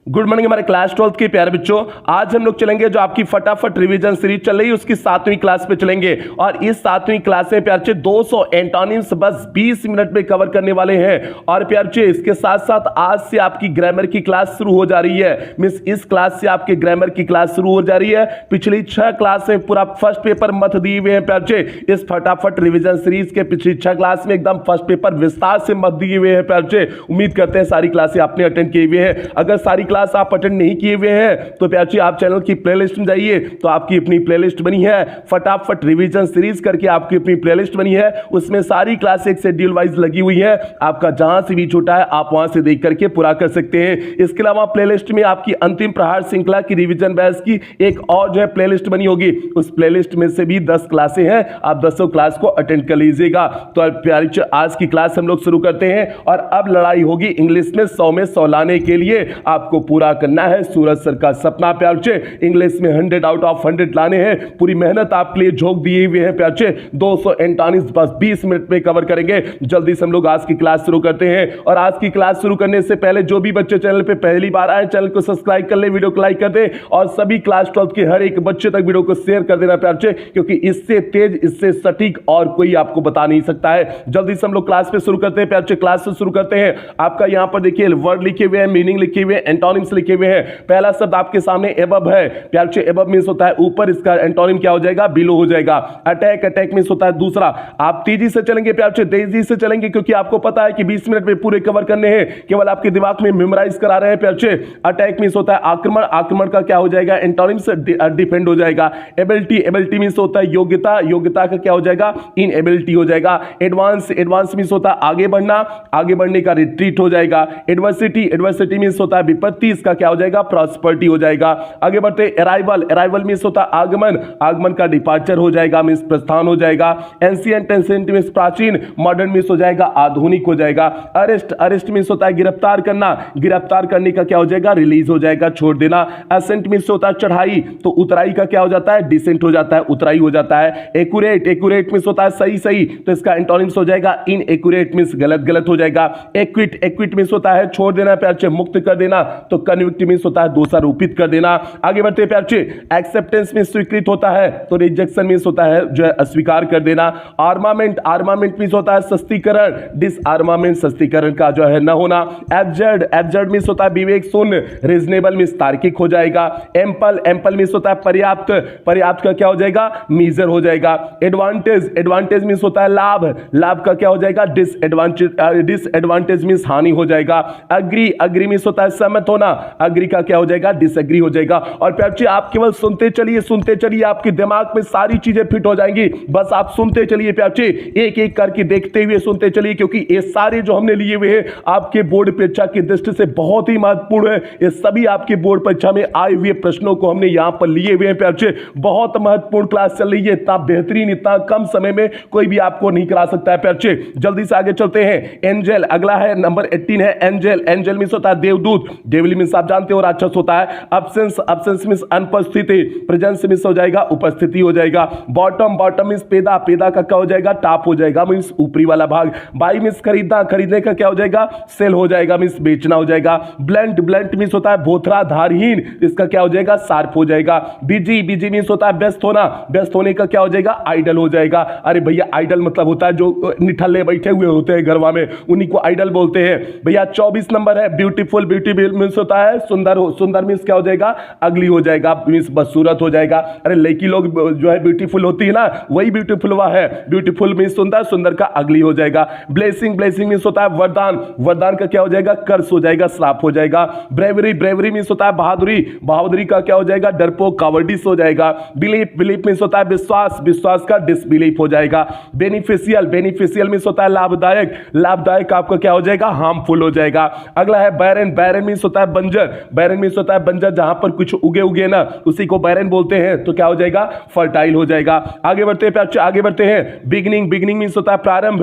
Good morning हमारे class 12th के प्यारे बच्चों। आज हम लोग चलेंगे जो आपकी फटाफट रिवीजन सीरीज चल रही है उसकी 7वीं क्लास पे चलेंगे और इस 7वीं क्लास में प्यारे 200 एंटोनिम्स बस 20 मिनट में कवर करने वाले हैं। और प्यारे इसके साथ साथ आज से आपकी ग्रामर की क्लास शुरू हो जा रही है। मिस इस क्लास से आपके ग्रामर की क्लास शुरू हो जा रही है। पिछली 6 क्लास में पूरा फर्स्ट पेपर मत दिए हुए हैं प्यारे। इस फटाफट रिविजन सीरीज के पिछली 6 क्लास में एकदम फर्स्ट पेपर विस्तार से मत दिए हुए हैं प्यारे। उम्मीद करते हैं सारी क्लासें आपने अटेंड किए हुए हैं। अगर सारी क्लास आप अटेंड नहीं किए हुए हैं तो प्यारे आप चैनल की प्लेलिस्ट में जाइए तो आपकी अपनी प्लेलिस्ट बनी है फटाफट रिवीजन सीरीज करके, आपकी अपनी प्लेलिस्ट बनी है। उसमें सारी क्लास एक शेड्यूल वाइज लगी हुई है। आपका जहां से भी छूटा है आप वहां से देख करके पूरा कर सकते हैं। इसके अलावा प्लेलिस्ट में आपकी अंतिम प्रहार श्रृंखला की रिवीजन बैच की एक और जो है प्लेलिस्ट बनी होगी। उस प्लेलिस्ट में से भी 10 क्लासें हैं, आप 10 क्लास को अटेंड कर लीजिएगा। तो प्यारे आज की क्लास हम लोग शुरू करते हैं और अब लड़ाई होगी इंग्लिश में 100 में 100 लाने के लिए। आपको पूरा करना है सूरज सर का सपना प्यारे। इंग्लिश में 100 आउट ऑफ 100 लाने हैं। पूरी मेहनत आपके लिए झोंक दिए हुए हैं प्यारे। 200 एंटोनिम्स बस 20 मिनट में कवर करेंगे। जल्दी से हम लोग आज की क्लास शुरू करते हैं। और आज की क्लास शुरू करने से पहले जो भी बच्चे चैनल पे पहली बार आए चैनल को सब्सक्राइब कर ले, वीडियो को लाइक कर दे और सभी क्लास 12 के हर एक बच्चे तक वीडियो को शेयर कर देना प्यारे, क्योंकि इससे तेज इससे सटीक और कोई आपको बता नहीं सकता है। जल्दी से हम लोग क्लास पे शुरू करते हैं प्यारे। क्लास से शुरू करते हैं। आपका यहां पर देखिए वर्ड लिखे हुए हैं, मीनिंग लिखे हुए हैं, एंटोनिम्स लिखे हुए हैं। पहला शब्द आपके सामने एबव है प्यारे। एबव मींस होता है ऊपर, इसका एंटोनिम क्या हो जाएगा? बिलो हो जाएगा। अटैक, अटैक मींस होता है दूसरा। आप तेजी से चलेंगे प्यारे, तेजी से चलेंगे क्योंकि आपको पता है कि 20 मिनट में पूरे कवर करने हैं, केवल आपके दिमाग में मेमोराइज करा रहे हैं प्यारे। अटैक मींस होता है आक्रमण, आक्रमण का क्या हो जाएगा? एंटोनिम से डिफेंड हो जाएगा। एबिलिटी, एबिलिटी मींस होता है योग्यता, योग्यता का क्या हो जाएगा? इनएबिलिटी हो जाएगा। एडवांस, एडवांस मींस होता है आगे बढ़ना, आगे बढ़ने का रिट्रीट हो जाएगा। एडवर्सिटी, एडवर्सिटी मींस होता है विपत्ति, इसका क्या हो जाएगा? प्रॉस्पर्टी हो जाएगा। आगे बढ़ते अराइवल, अराइवल मींस होता है आगमन, आगमन का डिपार्चर हो जाएगा, मींस प्रस्थान हो जाएगा। एंशिएंट, एंशिएंट मींस प्राचीन, मॉडर्न मींस हो जाएगा आधुनिक हो जाएगा। अरेस्ट, अरेस्ट मींस होता है गिरफ्तार करना, गिरफ्तार करने का क्या हो जाएगा? रिलीज हो जाएगा, छोड़ देना। असेंट मींस होता है चढ़ाई, तो उतराई का क्या हो जाता है? डिसेंट हो जाता है, उतराई हो जाता है। एक्यूरेट, एक्यूरेट मींस होता है सही सही, तो इसका एंटोनिम्स हो जाएगा इनएक्यूरेट मींस गलत गलत हो जाएगा। एक्विट, एक्विट मींस होता है छोड़ देना प्यारे, मुक्त कर देना, तो कन्विक्ट मींस होता है दोषारोपित कर देना। आगे बढ़ते प्यारे। एक्सेप्टेंस मींस स्वीकृत होता है, तो रिजेक्शन मींस होता है जो है अस्वीकार कर देना। आर्मामेंट, आर्मामेंट मींस होता है सस्तीकरण, डिसआर्मामेंट सस्तीकरण का जो है न होना। एब्जर्ड, एब्जर्ड मींस होता है विवेक शून्य, रीजनेबल मींस तार्किक हो जाएगा। एम्पल, एम्पल मींस होता है पर्याप्त, पर्याप्त का क्या हो जाएगा? मीजर हो जाएगा। एडवांटेज, एडवांटेज मींस होता है लाभ, लाभ का क्या हो जाएगा? डिसएडवांटेज, डिसएडवांटेज मींस हानि हो जाएगा। अग्री, अग्री मींस होता है सहमत होना, अग्री का क्या हो जाएगा? डिसएग्री हो जाएगा। और प्यारे आप केवल सुनते चलिए, आपके दिमाग में सारी चीजें फिट हो जाएंगी। बस आप सुनते चलिए प्यारे, एक एक करके देखते हुए सुनते चलिए, क्योंकि ये सारे जो हमने लिए हुए हैं आपके बोर्ड परीक्षा की दृष्टि से बहुत ही महत्वपूर्ण है। ये सभी आपके बोर्ड परीक्षा में आए हुए प्रश्नों को हमने यहां पर लिए हुए हैं प्यारे। बहुत महत्वपूर्ण क्लास चल रही है, इतना बेहतरीन, इतना कम समय में कोई भी आपको नहीं करा सकता है प्यारे। जल्दी से आगे चलते हैं। एंजल, अगला है नंबर 18 है एंजल। एंजल मींस होता है देवदूत, डेविल मींस आप जानते हो राक्षस होता है। अब्सेंस, अब्सेंस मींस अनुपस्थिति, प्रेजेंस मींस हो जाएगा उपस्थिति हो जाएगा। बॉटम, बॉटम मींस पेदा, पेदा का क्या हो जाएगा? टॉप हो जाएगा, मींस ऊपरी वाला भाग। बाई मींस खरीदना, खरीदने का क्या हो जाएगा? सेल हो जाएगा, मींस बेचना हो जाएगा। ब्लंट, ब्लंट मींस होता है भोथरा, धारहीन, इसका क्या हो जाएगा? शार्प हो जाएगा। बिजी, बिजी मींस होता है व्यस्त होना, व्यस्त होने का क्या हो जाएगा? आइडल हो जाएगा। अरे भैया आइडल मतलब होता है जो निठल्ले बैठे हुए होते हैं घरवा में, उन्हीं को आइडल बोलते हैं भैया। 24 नंबर है ब्यूटीफुल, ब्यूटीफुल मींस होता है सुंदर, सुंदर मींस क्या हो जाएगा? अगली हो जाएगा, मींस बदसूरत हो जाएगा। अरे लड़की लोग जो है ब्यूटीफुल होती है ना, वही ब्यूटीफुल वह है। ब्यूटीफुल मींस सुंदर, सुंदर का अगली हो जाएगा। ब्लेसिंग, ब्लेसिंग मींस होता है वरदान, वरदान का क्या हो जाएगा? कर्स हो जाएगा, श्राप हो जाएगा। ब्रेवरी, ब्रेवरी मींस होता है बहादुरी, बहादुरी का क्या हो जाएगा? डरपोक, कावर्डिस हो जाएगा। बिलीफ, बिलीफ मींस होता है विश्वास, विश्वास का डिसबिलीफ हो जाएगा। बेनिफिशियल, बेनिफिशियल मींस होता है लाभदायक, लाभदायक आपका क्या हो जाएगा? हार्मफुल हो जाएगा। अगला है बैरन, बैरन मींस होता है बंजर, बैरन मींस होता है बंजर जहां पर कुछ उगे उगे ना उसी को बैरन बोलते हैं, तो क्या हो जाएगा? फर्टाइल हो जाएगा। आगे बढ़ते हैं प्यारे, आगे बढ़ते हैं। बिगिनिंग, बिगिनिंग मींस होता है प्रारंभ,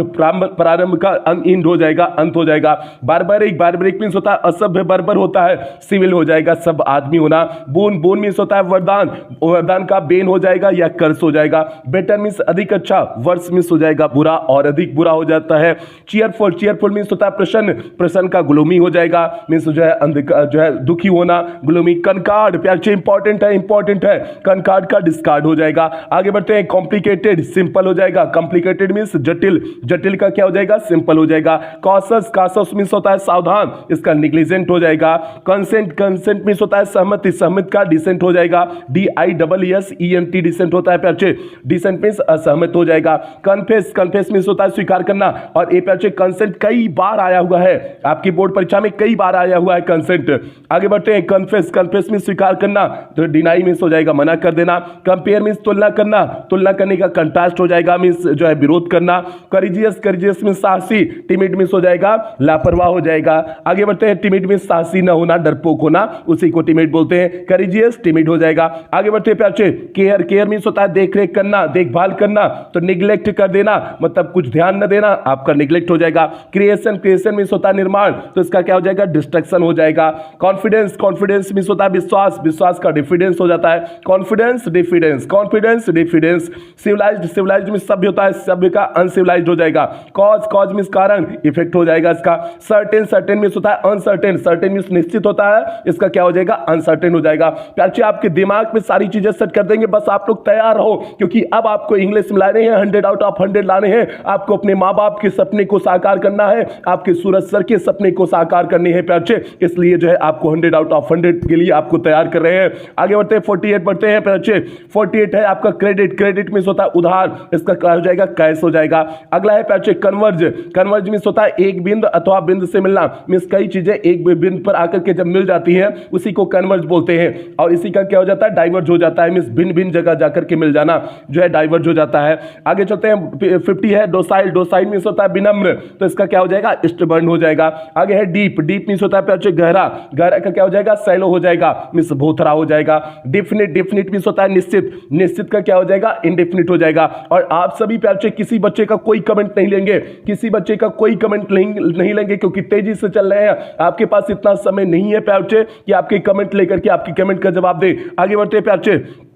प्रारंभ का एंड हो जाएगा, अंत हो जाएगा। बारबरिक, बारबरिक मींस होता है असभ्य, बर्बर होता है सिविल हो जाएगा, सब आदमी होना। बोन, बोन मींस होता है वरदान, वरदान का बेन हो जाएगा या कर्स हो जाएगा। बेटर मींस अधिक अच्छा, वर्स मींस हो जाएगा बुरा और अधिक बुरा हो जाता है। चीयरफुल, चीयरफुल मींस होता है प्रसन्न, प्रसन्न का ग्लूमी हो जाएगा, मींस जो है जो है दुखी होना, ग्लूमी। कनकार्ड प्यार से इंपॉर्टेंट है, कनकार्ड का डिस्कार्ड हो जाएगा। आगे बढ़ते हैं, कॉम्प्लिकेटेड सिंपल हो जाएगा, कॉम्प्लिकेटेड मींस जटिल, जटिल का क्या हो जाएगा, सिंपल हो जाएगा। कॉशस, कॉशस मींस होता है सावधान, इसका निग्लिजेंट हो जाएगा। कंसेंट, कंसेंट मींस होता है सहमति, सहमति का डिसेंट हो जाएगा, DISSENT डिसेंट होता है प्यार से, डिसेंट मींस असहमत हो जाएगा। कन्फेस, कन्फेस मींस होता है स्वीकार करना, और ये प्यार से कंसेंट कई बार आया हुआ है आपकी बोर्ड परीक्षा में, कई बार आया हुआ है कंसेंट। आगे बढ़ते हैं, कन्फेस, कन्फेस मींस स्वीकार करना, तो डिनाई मींस हो जाएगा मना कर देना। कंपेयर मींस तुलना करना, तुलना करने का कंट्रास्ट हो जाएगा, मींस जो है विरोध करना। करेजियस, करेजियस मींस साहसी, टिमिड मींस हो जाएगा लापरवाह हो जाएगा। आगे बढ़ते हैं, टिमिड मींस साहसी न होना, डरपोक होना, उसी को टिमिड बोलते हैं। करेजियस टिमिड हो जाएगा। आगे बढ़ते हैं प्यार से, केयर, केयर मींस होता है देख रेख करना, देखभाल करना, तो निग्लेक्ट कर देना मतलब कुछ ध्यान न देना, आपका निग्लेक्ट हो जाएगा। क्रिएशन, क्रिएशन मींस होता है निर्माण, तो इसका क्या हो जाएगा, डिस्ट्रक्शन हो जाएगा। कॉन्फिडेंस, कॉन्फिडेंस मींस होता है विश्वास, विश्वास का डिफिडेंस हो जाता है। Confidence, diffidence, confidence, diffidence. Civilised, civilised means सभ्य होता है, सभ्य का अनसिविलाइज्ड हो जाएगा। कॉज, कॉज मींस कारण, इफेक्ट हो जाएगा इसका। सर्टेन, सर्टेन मींस होता है अनसर्टेन, सर्टेन मींस निश्चित होता है, इसका क्या हो जाएगा, अनसर्टेन हो जाएगा। प्यार से आपके दिमाग में सारी चीजें सेट कर देंगे, बस आप लोग तैयार रहो, क्योंकि अब आपको इंग्लिश में लाने हैं 100 आउट ऑफ 100 लाने हैं। आपको अपने माँ बाप के सपने को साकार करना है, आपके सूरज सर के सपने को साकार करने हैं प्यार से, इसलिए जो है आपको 100 आउट ऑफ 100 के लिए आपको तैयार कर रहे हैं। आगे बढ़ते हैं, 48 बढ़ते हैं प्यार से। 48 है आपका क्रेडिट, क्रेडिट मींस होता है उधार, इसका क्या हो जाएगा, कैश हो जाएगा। अगला है प्यार से कन्वर्ज, कन्वर्ज मींस होता है एक बिंदु अथवा बिंदु से मिलना, मींस कई चीजें एक बिंदु पर आकर के जब मिल जाती है उसी को कन्वर्ज बोलते हैं, और इसी का क्या हो जाता है, डाइवर्ज हो जाता है, मींस भिन्न भिन्न जगह जाकर के मिल जाना जो है डाइवर्ज हो जाता है। आगे चलते हैं, 50 है डोसाइल, डोसाइल मींस होता है विनम्र, तो इसका क्या हो जाएगा, स्टबर्न हो जाएगा। आगे है डीप, डीप मींस होता है प्यार से गहरा, गहरा का क्या हो जाएगा, सैलो हो जाएगा, मींस भोथरा हो जाएगा। डिफिनिट, डिफिनिट मींस होता है निश्चित, निश्चित का क्या हो जाएगा, इंडेफिनिट हो जाएगा। और आप सभी प्यार से किसी बच्चे का कोई कमेंट नहीं लेंगे, किसी बच्चे का कोई कमेंट नहीं लेंगे, क्योंकि तेजी से चल रहे हैं, आपके पास इतना समय नहीं है प्यार से कि आपके कमेंट लेकर के आपकी कमेंट का जवाब दे। आगे बढ़ते हैं प्यार से,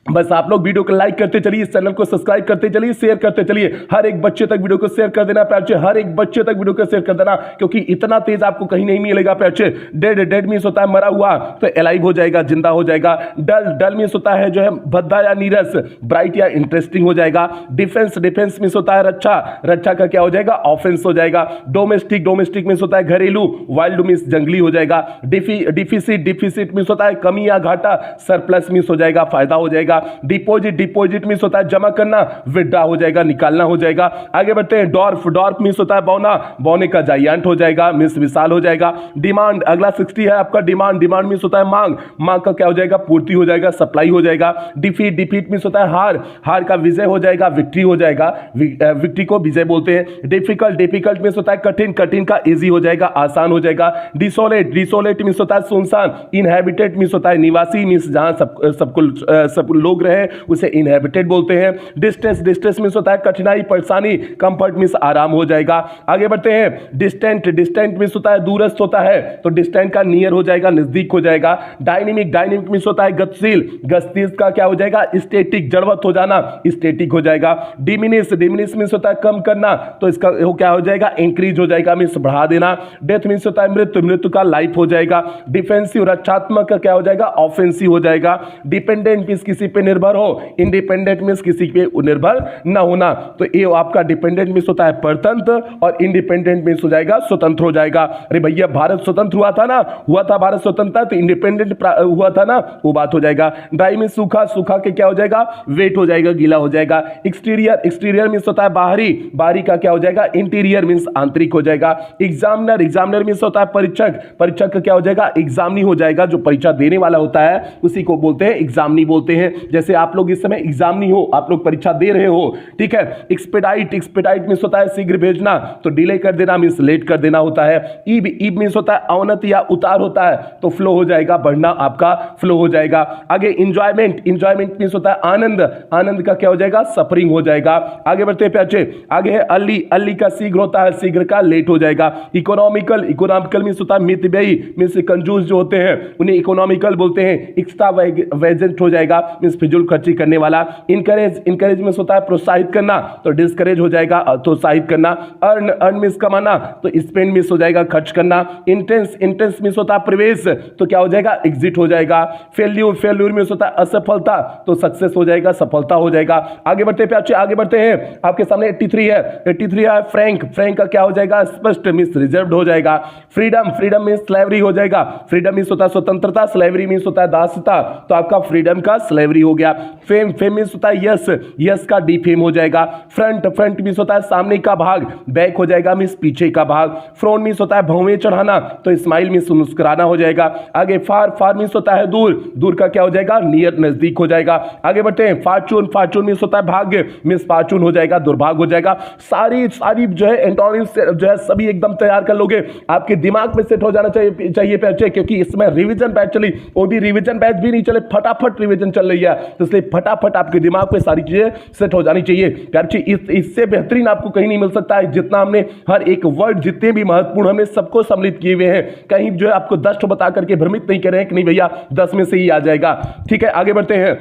बस आप लोग वीडियो को लाइक करते चलिए, इस चैनल को सब्सक्राइब करते चलिए, शेयर करते चलिए, हर एक बच्चे तक वीडियो को शेयर कर देना प्यार से, हर एक बच्चे तक वीडियो को शेयर कर देना, क्योंकि इतना तेज आपको कहीं नहीं मिलेगा प्यार से। डेड, डेड मींस होता है मरा हुआ, तो एलाइव हो जाएगा, जिंदा हो जाएगा। डल, डल मींस होता है जो है भद्दा या नीरस, ब्राइट या इंटरेस्टिंग हो जाएगा। डिफेंस, डिफेंस मींस होता है रक्षा, रक्षा का क्या हो जाएगा, ऑफेंस हो जाएगा। डोमेस्टिक, डोमेस्टिक मींस होता है घरेलू, वाइल्ड मींस जंगली हो जाएगा। डिफिसिट, डिफिसिट मींस होता है कमी या घाटा, सरप्लस मींस हो जाएगा फायदा हो जाएगा। डिपॉजिट, डिपॉजिट मींस होता है जमा करना, विड्रॉ हो जाएगा, निकालना हो जाएगा। आगे बढ़ते हैं, डॉर्फ, डॉर्फ मींस होता है बौना, बौने का जायंट हो जाएगा, मींस विशाल हो जाएगा। डिमांड, अगला 60 है आपका डिमांड, डिमांड मींस होता है मांग, मांग का क्या हो जाएगा, पूर्ति हो जाएगा, सप्लाई हो जाएगा। डिफीट, डिफीट मींस होता है हार, हार का विजय हो जाएगा, विक्ट्री हो जाएगा, विक्ट्री को विजय बोलते हैं। डिफिकल्ट, डिफिकल्ट मींस होता है कठिन, कठिन का इजी हो जाएगा, आसान हो जाएगा। डिसोलेट, डिसोलेट मींस होता है सुनसान। इनहैबिटेड मींस होता है निवासी, मींस जहां सब लोग रहे उसे इनहैबिटेड बोलते हैं। डिस्टेंस, डिस्टेंस मींस होता है कठिनाई, परेशानी। कंफर्ट मींस आराम हो जाएगा। आगे बढ़ते हैं, डिस्टेंट, डिस्टेंट मींस होता है दूरस्थ होता है, तो डिस्टेंट का नियर हो जाएगा, नजदीक हो जाएगा। डायनेमिक, डायनेमिक मींस होता है गतिशील, गतिशील का क्या हो जाएगा, स्टैटिक, जड़वत हो जाना, स्टैटिक हो जाएगा। डिमिनिश, डिमिनिश मींस होता है कम करना, तो इसका वो क्या हो जाएगा, इंक्रीज हो जाएगा, मींस बढ़ा देना। डेथ मींस होता है मृत्यु, मृत्यु का लाइफ हो जाएगा। डिफेंसिव, रक्षात्मक का क्या हो जाएगा, ऑफेंसिव हो जाएगा। डिपेंडेंट मींस किसी पे निर्भर हो, इंडिपेंडेंट मींस किसी पे निर्भर न होना, तो ये आपका डिपेंडेंट मींस होता है परतंत्र, और इंडिपेंडेंट मींस हो जाएगा स्वतंत्र हो जाएगा। अरे भैया भारत स्वतंत्र हुआ था ना, हुआ था भारत स्वतंत्र, तो इंडिपेंडेंट हुआ था ना, वो बात हो जाएगा। ड्राई मींस सूखा, सूखा के क्या हो जाएगा, वेट हो जाएगा, गीला हो जाएगा। एक्सटीरियर, एक्सटीरियर मींस होता है बाहरी, बाहरी का क्या हो जाएगा, इंटीरियर मींस आंतरिक हो जाएगा। एग्जामिनर, एग्जामिनर मींस होता है परीक्षक, परीक्षक का क्या हो जाएगा, एग्जामिनी हो जाएगा, जो परीक्षा देने वाला होता है उसी को बोलते हैं एग्जामिनी बोलते हैं। जैसे आप लोग इस समय एग्जामिनी हो, आप लोग परीक्षा दे रहे हो, ठीक है। एक्सपेडाइट, एक्सपेडाइट मींस होता है शीघ्र भेजना, तो डिले कर देना मींस लेट कर देना होता है। ईब, ईब मींस होता है अवनति या उतार होता है, तो फ्लो हो जाएगा, बढ़ना आपका फ्लो हो जाएगा। आगे इंजॉयमेंट, इंजॉयमेंट मींस होता है आनंद, आनंद का क्या हो जाएगा, सफरिंग हो जाएगा। आगे बढ़ते हैं प्याचे, आगे है अर्ली, अर्ली का शीघ्र होता है, शीघ्र का लेट हो जाएगा। इकोनॉमिकल, इकोनॉमिकल मींस होता है मितव्ययी, मींस कंजूस जो होते हैं उन्हें इकोनॉमिकल बोलते हैं। एक्स्ट्रा वेजेंट हो जाएगा, मींस फिजूल खर्ची करने वाला। इनकरेज, इनकरेज मींस होता है प्रोत्साहित करना, तो डिस्करेज हो जाएगा प्रोत्साहित करना। अर्न, अर्न मींस कमाना, तो स्पेंड मींस हो जाएगा खर्च करना। इंटेंस, इंटेंस मींस होता है प्रवेश, तो क्या हो जाएगा एग्जिट हो जाएगा। फेल्यूर, फेल्यूर मींस होता है असफलता, तो सक्सेस हो जाएगा सफलता हो जाएगा। आगे बढ़ते हैं प्यारे, आगे बढ़ते हैं। आपके सामने 83 है, 83 है फ्रैंक, फ्रैंक का क्या हो जाएगा स्पष्ट मींस रिजर्व्ड हो जाएगा। फ्रीडम, फ्रीडम मींस स्लेवरी हो जाएगा। फ्रीडम मींस होता है स्वतंत्रता, स्लेवरी मींस होता है दासता, तो आपका फ्रीडम का स्लेवरी हो गया। फेम, फेम मींस होता है यस, यस का डिफेम हो जाएगा। फ्रंट, फ्रंट मींस होता है सामने का भाग, बैक हो जाएगा मींस पीछे का भाग। फ्रोन मींस होता है भौवें चढ़ाना, तो स्माइल मींस मुस्कुराना हो जाएगा। आगे फार, फार मींस होता है दूर, दूर का क्या हो जाएगा नियर नजदीक हो जाएगा। आगे बढ़ते हैं फॉर्चून, फॉर्चून मींस होता है भाग्य, मिस फॉर्चून हो जाएगा दुर्भाग्य हो जाएगा। सारी सारी जो है एंटोनिम्स जो है सभी एकदम तैयार कर लोगे, आपके दिमाग में सेट हो जाना चाहिए बच्चे, क्योंकि इसमें रिवीजन बैच चली, वो भी रिवीजन बैच भी नहीं चले, फटाफट रिवीजन चल रही है, तो इसलिए फटाफट आपके दिमाग में सारी चीजें सेट हो जानी चाहिए बच्चे। इससे बेहतरीन आपको कहीं नहीं मिल सकता है, जितना हमने हर एक वर्ड जितने भी महत्वपूर्ण हमने सबको सम्मिलित किए हुए हैं। कहीं जो है आपको 10 बता करके भ्रमित नहीं कर रहे हैं कि नहीं भैया 10 में से ही आ जाएगा। ठीक है, आगे बढ़ते हैं।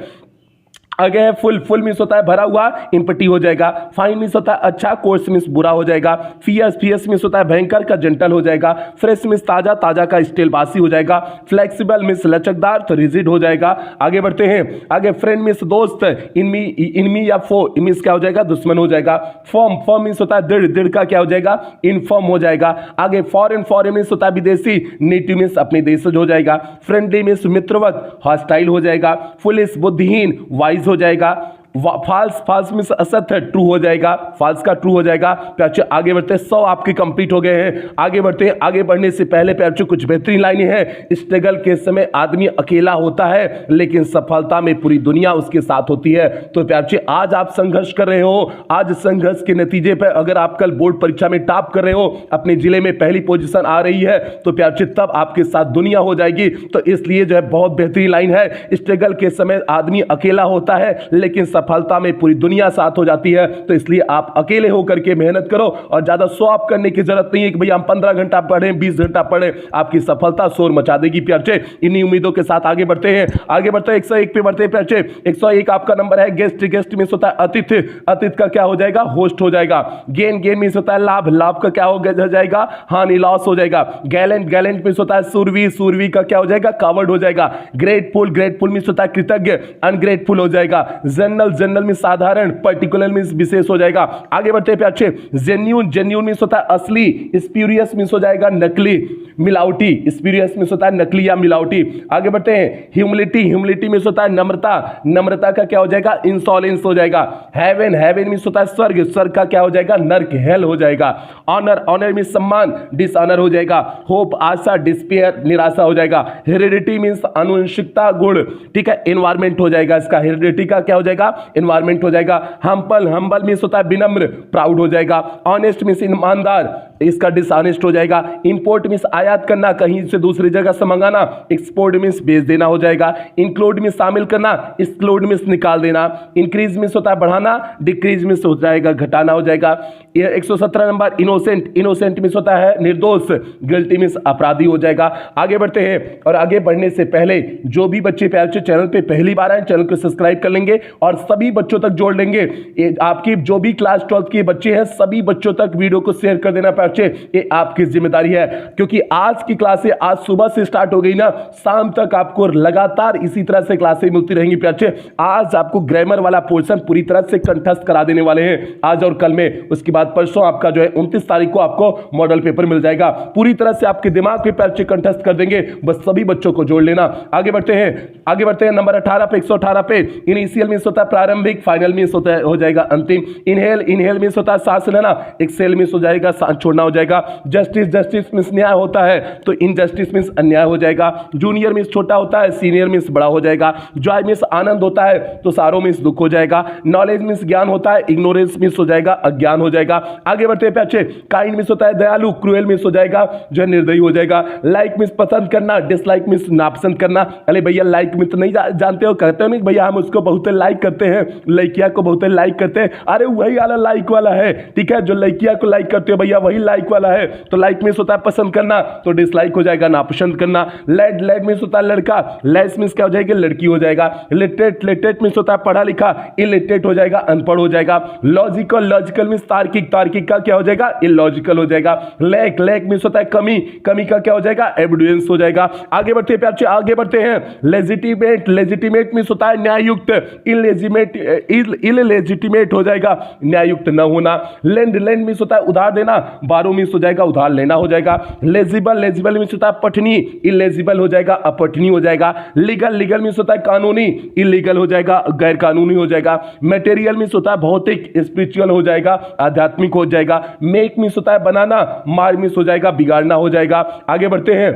आगे है फुल, फुल मींस होता है भरा हुआ, इम्पटी हो जाएगा। फाइन मींस होता है अच्छा, कोर्स मींस बुरा हो जाएगा। फियर्स, फियर्स मींस होता है भयंकर का जेंटल हो जाएगा। फ्रेश मींस ताजा, ताजा का स्टील बासी हो जाएगा। फ्लेक्सिबल मींस लचकदार, तो रिजिड हो जाएगा। आगे बढ़ते हैं। आगे फ्रेंड मींस दोस्त, इनमी, इनमी या फो मींस क्या हो जाएगा दुश्मन हो जाएगा। फॉर्म, फॉर्म मींस होता है दृढ़, दृढ़ का क्या हो जाएगा इनफॉर्म हो जाएगा। आगे फॉरेन, फॉरेन मींस होता है विदेशी। नेटिव मींस अपने देश हो जाएगा। फ्रेंडली मींस मित्रवत, हॉस्टाइल हो जाएगा। फुलिश बुद्धिहीन, वाइज हो जाएगा। फाल्स, फाल्स मींस असत्य, ट्रू हो जाएगा, फाल्स का ट्रू हो जाएगा। प्यारे आगे बढ़ते हैं, 100 आपके कंप्लीट हो गए हैं। आगे बढ़ते हैं, आगे बढ़ने से पहले प्यारे कुछ बेहतरीन लाइनें हैं। स्ट्रगल के समय आदमी अकेला होता है, लेकिन सफलता में पूरी दुनिया उसके साथ होती है। तो प्यारे आज आप संघर्ष कर रहे हो, आज संघर्ष के नतीजे पर अगर आप कल बोर्ड परीक्षा में टॉप कर रहे हो, अपने जिले में पहली पोजीशन आ रही है, तो प्यारे तब आपके साथ दुनिया हो जाएगी। तो इसलिए जो है बहुत बेहतरीन लाइन है, स्ट्रगल के समय आदमी अकेला होता है, लेकिन सफलता में पूरी दुनिया साथ हो जाती है। तो इसलिए आप अकेले होकर के मेहनत करो, और ज्यादा शो ऑफ करने की जरूरत नहीं है कि भैया हम 15 घंटा पढ़ें 20 घंटा पढ़ें, आपकी सफलता शोर मचा देगी प्यारे। इन्हीं उम्मीदों के साथ आगे बढ़ते हैं, आगे बढ़ते हैं। 101 पे बढ़ते हैं प्यारे। 101 आपका नंबर है। गेस्ट, गेस्ट मींस होता है अतिथि, अतिथि का क्या हो जाएगा होस्ट हो जाएगा। गेन, गेन मींस होता है लाभ, लाभ का क्या हो जाएगा हानि, लॉस हो जाएगा। गैलेंट, गैलेंट मींस होता है सूरवीर, सूरवीर का क्या हो जाएगा कावर्ड हो जाएगा। ग्रेटफुल, ग्रेटफुल मींस होता है कृतज्ञ, अनग्रेटफुल हो जाएगा। जनरल, जनरल मींस साधारण, पर्टिकुलर मींस विशेष हो जाएगा। आगे बढ़ते हैं प्यारे। जेन्यून, जेन्यून मींस होता है असली। स्प्यूरियस मींस हो जाएगा नकली, मिलावटी। स्प्यूरियस मींस होता है नकली या मिलावटी। आगे बढ़ते हैं। ह्यूमिलिटी, ह्यूमिलिटी मींस होता है नम्रता, नम्रता का क्या हो जाएगा इंसॉलेंस हो जाएगा। हेवन, हेवन मींस होता है स्वर्ग, स्वर्ग का क्या हो जाएगा नर्क, हेल हो जाएगा। ऑनर, ऑनर मींस सम्मान, डिसऑनर हो जाएगा। होप, आशा, डिस्पेयर, निराशा हो जाएगा। हेरिडिटी मींस आनुवंशिकता गुण, ठीक है। एनवायरमेंट हो जाएगा इसका, हेरिडिटी का क्या हो जाएगा एनवायरमेंट हो जाएगा। हम्बल, हम्बल मींस होता है विनम्र, प्राउड हो जाएगा। ऑनेस्ट मींस ईमानदार, इसका डिसऑनेस्ट हो जाएगा। इंपोर्ट मींस आयात करना, कहीं से दूसरी जगह से मंगाना। एक्सपोर्ट मींस बेच देना हो जाएगा। इंक्लूड मींस शामिल करना, एक्सक्लूड मींस निकाल देना। इंक्रीज मींस होता है बढ़ाना, डिक्रीज मींस हो जाएगा घटाना हो जाएगा। 117 नंबर इनोसेंट, इनोसेंट मींस होता है निर्दोष, गिल्टी मींस अपराधी हो जाएगा। आगे बढ़ते हैं, और आगे बढ़ने से पहले जो भी बच्चे प्यारे चैनल पे पहली बार आए चैनल को सब्सक्राइब कर लेंगे और सभी बच्चों तक जोड़ लेंगे। आपकी जो भी क्लास 12 के बच्चे हैं सभी बच्चों तक वीडियो को शेयर कर देना बच्चे, ये आपकी जिम्मेदारी है, क्योंकि आज की क्लासें आज सुबह से स्टार्ट हो गई ना, शाम तक आपको लगातार इसी तरह से क्लासें मिलती रहेंगी बच्चे। आज आपको ग्रामर वाला पोर्शन पूरी तरह से कंठस्थ करा देने वाले हैं आज और कल में। उसके बाद परसों आपका जो है 29 तारीख को आपको मॉडल पेपर मिल जाएगा, पूरी तरह से आपके दिमाग पे बच्चे कंठस्थ कर देंगे। बस सभी बच्चों को जोड़ लेना। आगे बढ़ते हैं, आगे बढ़ते हैं नंबर 18 पे, 118 पे। इनिशियल मींस होता है प्रारंभिक, फाइनल मींस होता है हो जाएगा अंतिम। इनहेल, इनहेल मींस होता है सांस लेना। एक्सेल मींस हो जाएगा सांस छोड़ना हो जाएगा। जस्टिस, जस्टिस मींस न्याय होता है, तो इनजस्टिस मींस अन्याय हो जाएगा। जूनियर मींस छोटा होता है, सीनियर मींस बड़ा हो जाएगा। जॉय मींस आनंद होता है, तो सारो मींस दुख हो जाएगा। नॉलेज मींस ज्ञान होता है, इग्नोरेंस मींस हो जाएगा अज्ञान हो जाएगा। आगे बढ़ते हैं प्यार से, काइंड मींस होता है दयालु, क्रूएल मींस हो जाएगा जो है निर्दयी हो जाएगा, लाइक मींस पसंद करना, डिसलाइक मींस नापसंद करना। अरे भैया लाइक मींस नहीं जानते हो, कहते हो नहीं भैया हम उसको बहुत लाइक करते हैं, लड़किया को बहुत लाइक करते हैं, अरे वही वाला लाइक वाला है, ठीक है, जो लड़किया को लाइक करते हो भैया वही लाइक वाला है। तो लाइक मींस होता है पसंद करना, तो डिसलाइक हो जाएगा नापसंद करना। लेड लेड मींस होता है लड़का, लेस मींस क्या हो जाएगा लड़की हो जाएगा। लिटरेट लिटरेट मींस होता है पढ़ा लिखा, इलिटरेट हो जाएगा अनपढ़ हो जाएगा। लॉजिकल लॉजिकल मींस तार्किक, तार्किक का क्या हो जाएगा इलॉजिकल हो जाएगा। लैक लैक मींस होता है कमी, कमी का क्या हो जाएगा एविडेंस हो जाएगा। आगे बढ़ते हैं प्यार से, आगे बढ़ते हैं। लेजिटिमेट लेजिटिमेट मींस होता है न्यायुक्त, इलेजिमेट इलेजिटिमेट हो जाएगा न्यायुक्त न होना। लेंड लेंड मींस होता है उधार देना, बारो मींस हो जाएगा उधार लेना हो जाएगा। लेजिबल लेजिबल मींस होता है पठनी, इलेजिबल हो जाएगा अपठनी हो जाएगा। लीगल लीगल मींस होता है कानूनी, इलीगल हो जाएगा गैर कानूनी हो जाएगा। मटेरियल मींस होता है भौतिक, स्पिरिचुअल हो जाएगा आध्यात्मिक हो जाएगा। मेक मींस होता है बनाना, मार मींस हो जाएगा बिगाड़ना हो जाएगा। आगे बढ़ते हैं।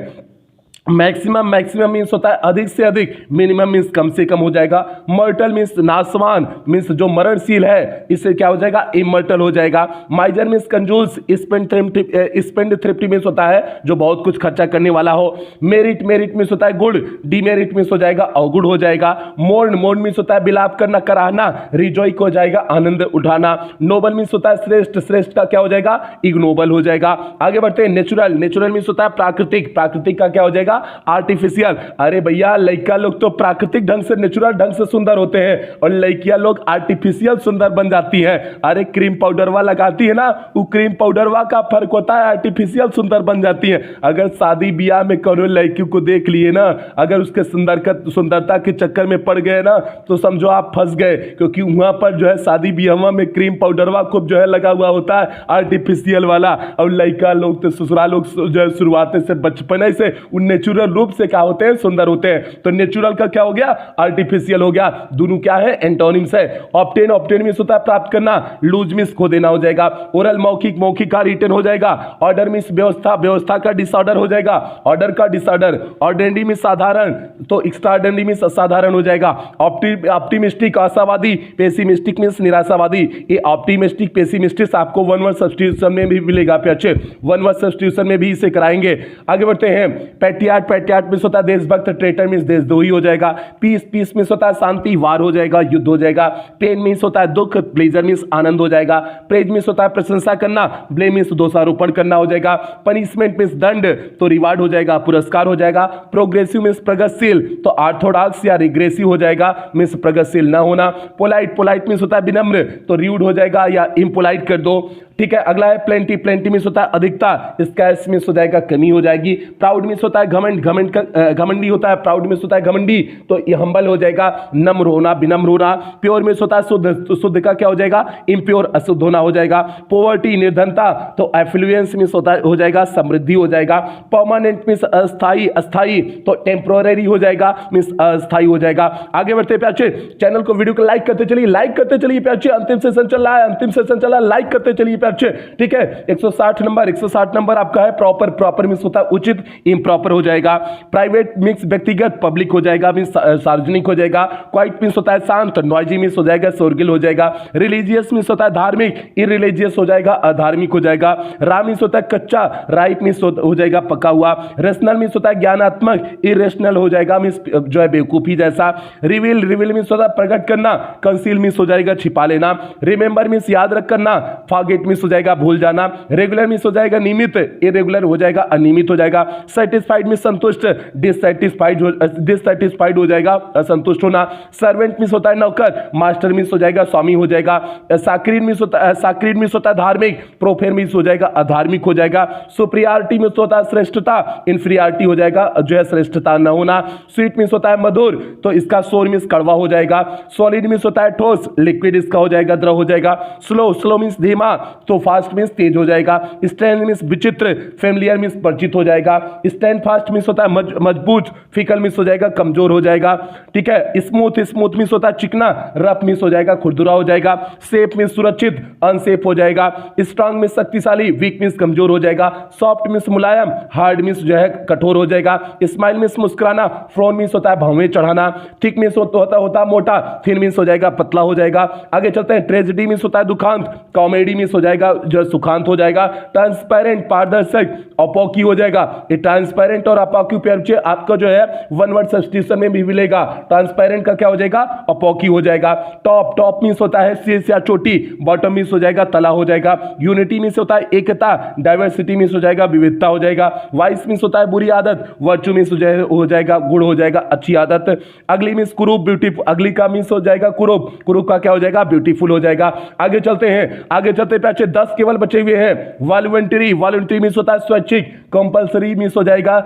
मैक्सिमम मैक्सिमम मीन्स होता है अधिक से अधिक, मिनिमम मीन्स कम से कम हो जाएगा। मर्टल मीन्स नासवान, मीन्स जो मरणशील है, इससे क्या हो जाएगा इमर्टल हो जाएगा। माइजर मीन्स कंजूस, स्पेंड थ्रिफ्टी मीन्स होता है जो बहुत कुछ खर्चा करने वाला हो। मेरिट मेरिट मीन्स होता है गुड, डीमेरिट मीन्स हो जाएगा अवगुड हो जाएगा। मोर्न मोर्न मीन्स होता है बिलाप करना कराहना, रिजॉइक हो जाएगा आनंद उठाना। नोबल मीन्स होता है श्रेष्ठ, श्रेष्ठ का क्या हो जाएगा इग्नोबल हो जाएगा। आगे बढ़ते हैं। नेचुरल नेचुरल मीन्स होता है प्राकृतिक, प्राकृतिक का क्या हो जाएगा आर्टिफिशियल। अरे भैया लड़का लोग तो प्राकृतिक ढंग से नेचुरल ढंग से सुंदर होते हैं और लड़कियां लोग आर्टिफिशियल सुंदर बन जाती हैं। अरे क्रीम पाउडरवा लगाती है ना, वो क्रीम पाउडरवा का फर्क होता है, आर्टिफिशियल सुंदर बन जाती है। अगर शादी ब्याह में करो लड़की को देख लिए ना, अगर उसके सुंदरता के चक्कर में पड़ गए ना तो समझो आप फंस गए, क्योंकि वहां पर जो है शादी ब्याह में क्रीम पाउडरवा खूब जो है लगा हुआ होता है आर्टिफिशियल वाला। और लड़का लोग तो ससुराल लोग जो है शुरुआत से बचपन से नेचुरल रूप से क्या होते हैं सुंदर होते हैं। तो नेचुरल का क्या हो गया आर्टिफिशियल हो गया। दोनों क्या है एंटोनिम्स है। ऑब्टेन ऑब्टेन मींस होता है प्राप्त करना, लूज मींस खो देना हो जाएगा। ओरल मौखिक, मौखिक का रिटर्न हो जाएगा। ऑर्डर मींस व्यवस्था, व्यवस्था का डिसऑर्डर हो जाएगा, ऑर्डर का डिसऑर्डर। ऑर्डिनरी मींस साधारण, तो एक्स्ट्राऑर्डिनरी मींस असाधारण हो जाएगा। ऑप्टिमिस्टिक आशावादी, पेसिमिस्टिक मींस निराशावादी। ये ऑप्टिमिस्टिक पेसिमिस्टिक आपको वन वर्ड सब्स्टिट्यूशन में भी मिलेगा। अच्छे वन वर्ड सब्स्टिट्यूशन में भी इसे कराएंगे। आगे बढ़ते हैं। पैट्रियाट पैट्रियाट मींस होता है देशभक्त, ट्रेटर मींस देशद्रोही हो जाएगा। पीस पीस मींस होता है शांति, वार हो जाएगा युद्ध हो जाएगा। पेन मींस होता है दुख, प्लेजर मींस आनंद हो जाएगा। प्रेज मींस होता है प्रशंसा करना, ब्लेम मींस दोषारोपण करना हो जाएगा। पनिशमेंट मींस दंड, तो रिवार्ड हो जाएगा पुरस्कार हो जाएगा। प्रोग्रेसिव मींस प्रगतिशील, तो ऑर्थोडॉक्स या रिग्रेसिव हो जाएगा मींस प्रगतिशील न होना। पोलाइट पोलाइट मींस होता है विनम्र, तो र्यूड हो जाएगा या इम्पोलाइट कर दो। ठीक है, अगला है प्लेंटी, प्लेंटी मींस होता है अधिकता, स्कैर्स मींस हो जाएगा कमी हो जाएगी। प्राउड मींस होता है घमंड, घमंड का घमंडी होता है, प्राउड मींस होता है घमंडी, तो ये हम्बल हो जाएगा नम्र होना, विनम्र होना। प्योर मींस होता है शुद्ध, तो शुद्ध का क्या हो जाएगा इम्प्योर अशुद्ध होना हो जाएगा। पोवर्टी निर्धनता, तो एफ्लुएंस मींस होता है हो जाएगा समृद्धि हो जाएगा। परमानेंट मींस अस्थाई, अस्थाई तो टेम्पोररी हो जाएगा मींस अस्थाई हो जाएगा। आगे बढ़ते प्यार से, चैनल को वीडियो को लाइक करते चलिए, लाइक करते चलिए प्यार से। अंतिम सेशन चल रहा है, अंतिम सेशन चल रहा है, लाइक करते चलिए प्यार से। ठीक है, 160 नंबर, 160 नंबर आपका है प्रॉपर, प्रॉपर मींस होता है उचित, इम्प्रॉपर हो जाएगा। प्राइवेट मींस व्यक्तिगत, पब्लिक हो जाएगा मींस सार्वजनिक हो जाएगा। क्वाइट मींस होता है शांत, नॉइजी मींस हो जाएगा शोरगुल हो जाएगा। रिलीजियस मींस होता है धार्मिक, इरिलीजियस हो जाएगा अधार्मिक हो जाएगा। रा मींस होता है कच्चा, राइट मींस हो जाएगा पका हुआ। रेशनल मींस होता है ज्ञानात्मक, इरेशनल हो जाएगा मींस जो है बेवकूफी जैसा। रिवील, रिवील मींस होता है प्रकट करना, कंसील मींस हो जाएगा छिपा लेना। रिमेंबर मींस याद रख करना, फॉरगेट मींस हो जाएगा भूल जाना। रेगुलर मींस हो जाएगा नियमित, इरेगुलर हो जाएगा अनियमित हो जाएगा। सेटिस्फाइड मींस संतुष्ट, डिससेटिस्फाइड हो जाएगा असंतुष्ट होना। सर्वेंट मींस होता है नौकर, मास्टर मींस हो जाएगा स्वामी हो जाएगा। साक्रीन मींस होता है, साक्रीन मींस होता है धार्मिक, प्रोफेन मींस हो जाएगा अधार्मिक हो जाएगा। सुप्रियरिटी मींस होता है श्रेष्ठता, इन्फीरियरिटी हो जाएगा जो है श्रेष्ठता न होना। स्वीट मींस होता है मधुर, तो इसका सोर मींस कड़वा हो जाएगा। सॉलिड मींस होता है ठोस, लिक्विड इसका हो जाएगा द्रव हो जाएगा। स्लो, स्लो मींस धीमा, तो फास्ट मींस तेज हो जाएगा। स्ट्रेंज मींस विचित्र, फेमिलियर मींस परिचित हो जाएगा। स्टैंड फास्ट मीन्स होता है मजबूत, फिकल मीन्स हो जाएगा कमजोर हो जाएगा, ठीक है। स्मूथ मीन्स होता है चिकना, रफ मीन्स हो जाएगा खुरदुरा हो जाएगा, सेफ मीन्स सुरक्षित, अनसेफ हो जाएगा, स्ट्रांग मीन्स शक्तिशाली, वीक मीन्स कमजोर हो जाएगा, सॉफ्ट मीन्स मुलायम, हार्ड मीन्स जो है कठोर हो जाएगा, स्माइल मीन्स मुस्कुराना, फ्रोन मीन्स होता है भौवें चढ़ाना, थिक मीन्स होता मोटा, थिन मीन्स हो जाएगा पतला हो जाएगा। आगे चलते हैं, ट्रेजेडी मीन्स होता है दुखांत, कॉमेडी मीन्स हो जाएगा जो सुखांत हो जाएगा, ट्रांसपेरेंट पारदर्शक, अपॉकी हो जाएगा। ये ट्रांसपेरेंट और अपॉकी पेयर आपका जो है वन वर्ड सब्स्टिट्यूशन में भी मिलेगा। ट्रांसपेरेंट का क्या हो जाएगा, अपॉकी हो जाएगा। टॉप मीन्स होता है शीर्ष या चोटी, बॉटम मीन्स हो जाएगा तला हो जाएगा। यूनिटी मीन्स होता है एकता, डाइवर्सिटी मीन्स हो जाएगा विविधता हो जाएगा। वाइस मीन्स होता है बुरी आदत, वर्चू मीन्स हो जाएगा गुण हो जाएगा अच्छी आदत। अगली मीन्स कुरूप, ब्यूटीफुल, अगली का मीन्स हो जाएगा कुरूप, कुरूप का क्या हो जाएगा ब्यूटीफुल हो जाएगा। आगे चलते हैं, आगे चलते पीछे 10 केवल बचे हुए हैं। वॉलंटरी मीन्स होता है स्वैच्छिक, कंपल्सरी मीन्स हो जाएगा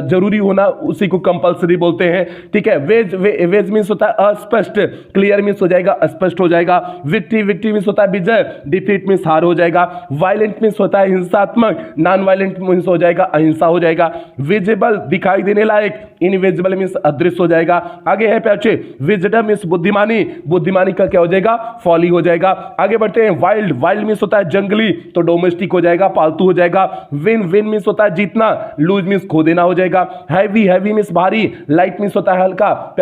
जरूरी होना, उसी को कंपल्सरी बोलते हैं, ठीक है। वेज मीन्स होता है अस्पष्ट, क्लियर मीन्स हो जाएगा स्पष्ट हो जाएगा। विक्ट्री मीन्स होता है विजय, डिफीट मीन्स हार हो जाएगा। वायलेंट मीन्स होता है हिंसात्मक, नॉन वायलेंट मीन्स हो जाएगा अहिंसा हो जाएगा। विजिबल दिखाई देने लायक, इनविजिबल मीन्स अदृश्य हो जाएगा। आगे है पीछे, विजडम मीन्स बुद्धिमानी, बुद्धिमानी का क्या हो जाएगा फॉली हो जाएगा। आगे बढ़ते हैं, वाइल्ड मीन्स होता है जंगली, तो डोमेस्टिक हो जाएगा पालतू हो जाएगा। विन मीन्स होता है जीतना, लूज मीन्स खो देना हो जाएगा। हैवी मीन्स भारी, लाइट मीन्स होता है हल्का,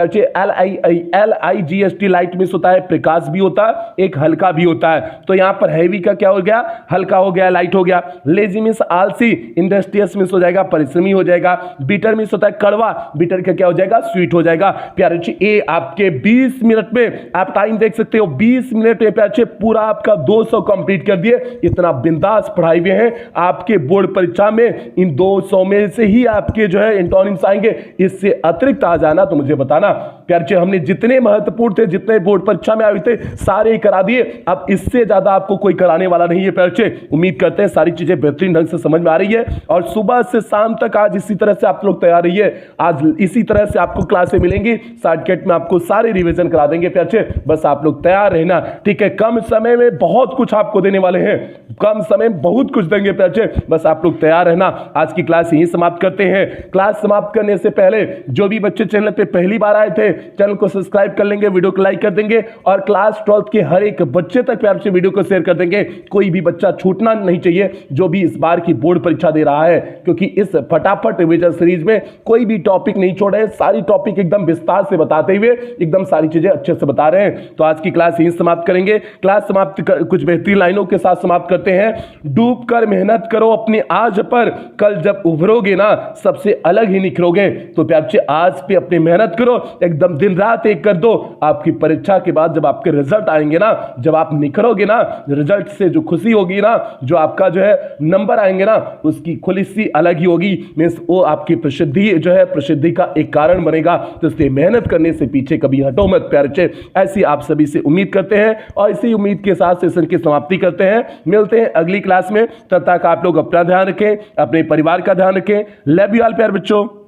LIGHT लाइट मीन्स होता है प्रकाश भी होता है एक हल्का भी होता है। तो यहां पर हैवी का क्या हो गया हल्का हो गया लाइट हो गया। लेजी मीन्स आलसी, इंडस्ट्रियस मीन्स हो जाएगा परिश्रमी हो जाएगा। बिटर मीन्स होता है कड़वा, बिटर का क्या हो जाएगा स्वीट हो जाएगा। प्यारे बच्चे ये आपके 20 मिनट में आप टाइम देख सकते हो, 20 मिनट में प्यारे पूरा आपका 200 कंप्लीट कर दिए। इतना बिंदास पढ़ाई हुए हैं, आपके बोर्ड परीक्षा में इन 200 में से ही आपके जो है एंटोनिम्स आएंगे, इससे अतिरिक्त आ जाना तो मुझे बताना। प्यारे हमने जितने महत्वपूर्ण थे, जितने बोर्ड परीक्षा में आए थे सारे ही करा दिए, अब इससे ज्यादा आपको कोई कराने वाला नहीं है। प्यारे उम्मीद करते हैं सारी चीजें बेहतरीन ढंग से समझ में आ रही है और सुबह से शाम तक आज इसी तरह से आप लोग तैयार रहिए। आज इसी तरह से आपको क्लासें मिलेंगी, शॉर्टकट में आपको सारे रिवीजन करा देंगे। प्यारे बस आप लोग तैयार रहना, ठीक है। कम समय में बहुत कुछ आपको देने वाले हैं, कम समय में बहुत कुछ देंगे प्यारे, बस आप लोग तैयार रहना। आज की क्लास यहीं समाप्त करते हैं। क्लास समाप्त करने से पहले जो भी बच्चे चैनल पे पहली बार आए थे, चैनल को सब्सक्राइब कर लेंगे, वीडियो को लाइक कर देंगे और क्लास 12th के हर एक बच्चे तक प्यार से वीडियो को शेयर कर देंगे। कोई भी बच्चा छूटना नहीं चाहिए जो भी इस बार की बोर्ड परीक्षा दे रहा है, क्योंकि इस फटाफट रिवीजन सीरीज में कोई भी टॉपिक नहीं छोड़े, सारी टॉपिक एकदम विस्तार से बताते हुए एकदम सारी चीजें अच्छे से बता रहे हैं। तो आज की क्लास यहीं समाप्त करेंगे। क्लास समाप्त कुछ बेहतरीन लाइनों के साथ समाप्त करते हैं। डूब कर मेहनत करो अपने आज पर, कल जब उभरोगे ना सबसे अलग ही निखरोगे। तो प्यारे आज पे अपनी मेहनत करो, एकदम दिन रात एक कर दो। आपकी परीक्षा के बाद जब आपके रिजल्ट आएंगे ना, जब आप निखरोगे ना, रिजल्ट से जो खुशी होगी ना, जो आपका जो है नंबर आएंगे ना, उसकी खुशी अलग ही होगी। मींस वो आपकी प्रसिद्धि जो है प्रसिद्धि का एक कारण बनेगा। तो इसलिए मेहनत करने से पीछे कभी हटो मत प्यारे, ऐसी आप सभी से उम्मीद करते हैं और इसी उम्मीद के साथ सेशन की समाप्ति करते हैं। मिलते हैं अगली क्लास में, तब तक आप लोग अपना ध्यान रखें, अपने परिवार का ध्यान रखें। लव यू ऑल प्यारे बच्चों।